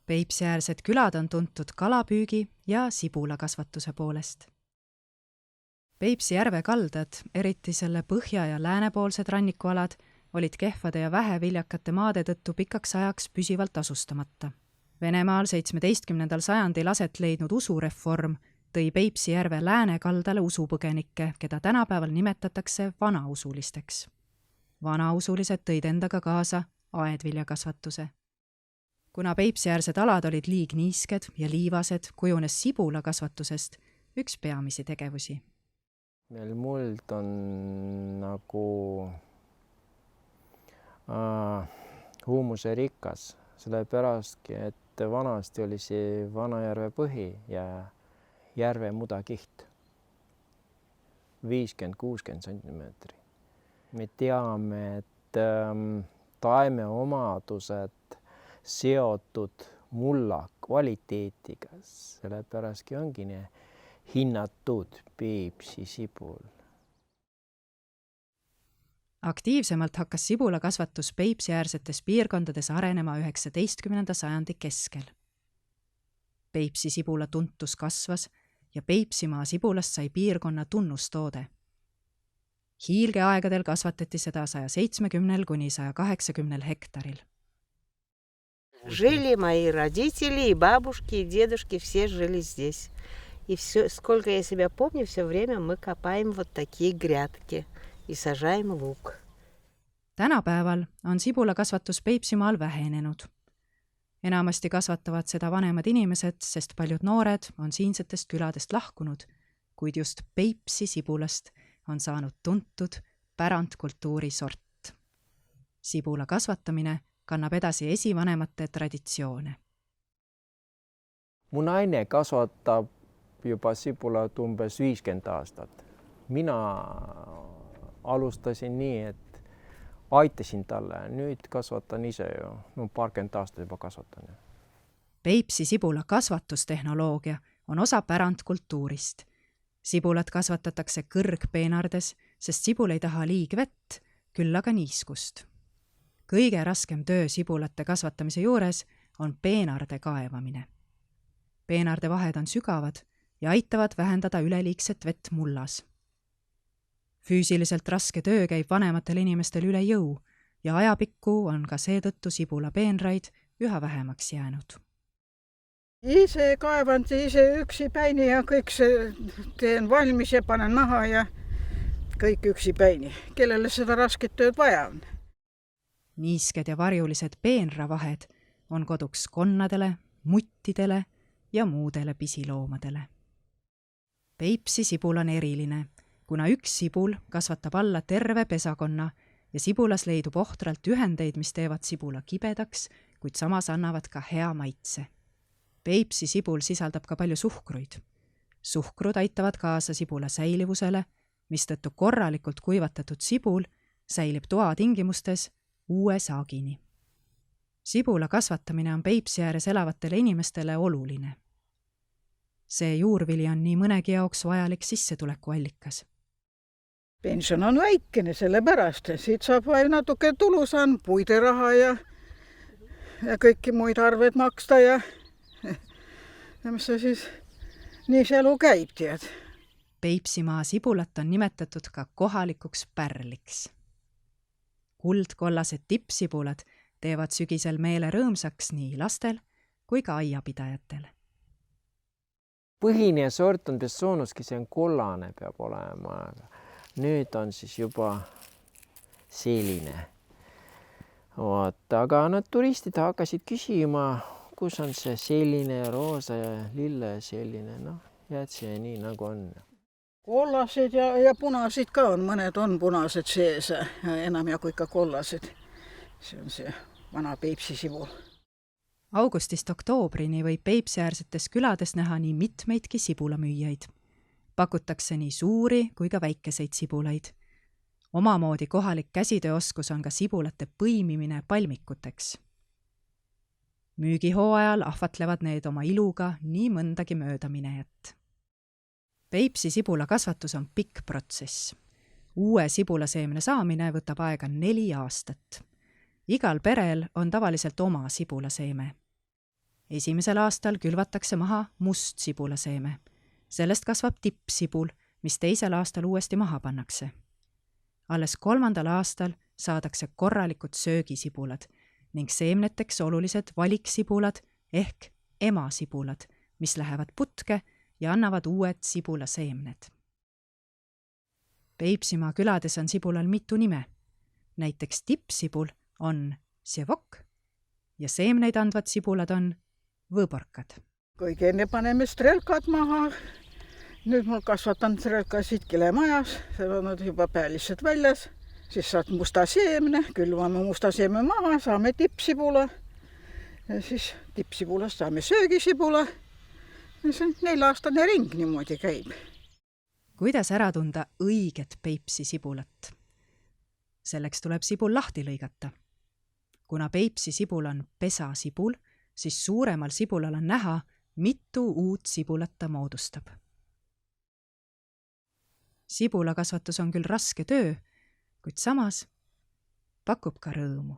Peipsiäärsed külad on tuntud kalapüügi ja sibulakasvatuse poolest. Peipsi järve kaldad, eriti selle põhja- ja läänepoolsed rannikualad, olid kehvade ja väheviljakate maade tõttu pikaks ajaks püsivalt asustamata. Venemaal 17. sajandil aset leidnud usureform tõi Peipsi järve läänekaldale usupõgenikke, keda tänapäeval nimetatakse vanausulisteks. Vanausulised tõid endaga kaasa aedviljakasvatuse. Kuna Peipsiäärsed alad olid liig niisked ja liivased, kujunes sibulakasvatusest üks peamisi tegevusi. Meil muld on nagu huumuserikas, sellepärast, et vanasti oli see Vanajärve põhi ja järve mudakiht 50-60 sentimeetri. Me teame, et taimeomadused seotud mulla kvaliteetiga, sellepärast ongi ne hinnatud Peipsi sibul. Aktiivsemalt hakkas sibulakasvatus Peipsiäärsetes piirkondades arenema 19. sajandi keskel. Peipsi sibula tuntus kasvas ja Peipsimaa sibulast sai piirkonna tunnustoode. Hiilgeaegadel kasvatati seda 170–180 hektaril. Жили мои родители, и бабушки, и дедушки, все жили здесь. И все, сколько я себя помню, все время мы копаем вот такие грядки и сажаем лук. Tänapäeval on sibulakasvatus Peipsimaal vähenenud. Enamasti kasvatavad seda vanemad inimesed, sest paljud noored on siinsetest küladest lahkunud, kuid just Peipsi sibulast on saanud tuntud pärandkultuuri sort. Sibula kasvatamine kannab edasi esivanemate traditsioone. Mu naine kasvatab juba sibulat umbes 50 aastat. Mina alustasin nii, et aitasin talle. Nüüd kasvatan ise ju. Paarkümmend aastat juba kasvatan. Peipsi sibula kasvatustehnoloogia on osa pärandkultuurist. Sibulat kasvatatakse kõrgpeenardes, sest sibul ei taha liig vett, küll aga niiskust. Kõige raskem töö sibulate kasvatamise juures on peenarde kaevamine. Peenarde vahed on sügavad ja aitavad vähendada üleliigset vett mullas. Füüsiliselt raske töö käib vanematel inimestel üle jõu ja ajapikku on ka seetõttu sibula peenraid üha vähemaks jäänud. Ise kaevan ise üksipäini ja kõik see teen valmis ja panen maha ja kõik üksipäini, kellele seda rasket tööd vaja on. Niisked ja varjulised peenravahed on koduks konnadele, muttidele ja muudele pisiloomadele. Peipsi sibul on eriline, kuna üks sibul kasvatab alla terve pesakonna ja sibulas leidub ohtralt ühendeid, mis teevad sibula kibedaks, kuid samas annavad ka hea maitse. Peipsi sibul sisaldab ka palju suhkruid. Suhkrud aitavad kaasa sibula säilivusele, mistõttu korralikult kuivatatud sibul säilib toa tingimustes uue saagini. Sibula kasvatamine on Peipsi ääres elavatele inimestele oluline. See juurvili on nii mõnegi jaoks vajalik sissetulekuallikas. Pension on väikene, sellepärast. Siit saab vaja natuke tulu, saan puideraha ja kõiki muid arved maksta ja mis see siis nii see elu käib, tead. Peipsimaa sibulat on nimetatud ka kohalikuks pärliks. Kuldkollased tippsibulad teevad sügisel meele rõõmsaks nii lastel kui ka aiapidajatel. Põhine sort on Bessonuski, see on kollane peab olema. Nüüd on siis juba selline. Aga nad turistid hakkasid küsima, kus on see selline roosa ja lille selline. Jääd see nii nagu on. Kollased ja punasid ka on, mõned on punased sees, enam jagu ikka kollased. See on see vana Peipsi sibul. Augustist oktoobrini võib Peipsiäärsetes külades näha nii mitmeidki sibulamüüjaid. Pakutakse nii suuri kui ka väikeseid sibulaid. Omamoodi kohalik käsitööoskus on ka sibulate põimimine palmikuteks. Müügihooajal ahvatlevad need oma iluga nii mõndagi möödaminejat. Peipsi sibula kasvatus on pikk protsess. Uue sibulaseemne saamine võtab aega 4 aastat. Igal perel on tavaliselt oma sibulaseeme. Esimesel aastal külvatakse maha must sibulaseeme. Sellest kasvab tippsibul, mis teisel aastal uuesti maha pannakse. Alles 3. aastal saadakse korralikud söögisibulad ning seemneteks olulised valiksibulad ehk emasibulad, mis lähevad putke ja annavad uued sibulaseemned. Peipsimaa külades on sibulal mitu nime. Näiteks tippsibul on sevok ja seemneid andvad sibulad on võõborkad. Kõige enne paneme strelkad maha. Nüüd mul kasvatan strelkasid kilemajas, seal on nad juba päälissed väljas. Siis saad musta seemne, külvame musta seemne maha, saame tippsibula. Ja siis tippsibulast saame söögisibula. Ja see 4-aastane ring niimoodi käib. Kuidas ära tunda õiget Peipsi sibulat? Selleks tuleb sibul lahti lõigata. Kuna Peipsi sibul on pesasibul, siis suuremal sibulal on näha, mitu uut sibulat ta moodustab. Sibulakasvatus on küll raske töö, kuid samas pakub ka rõõmu.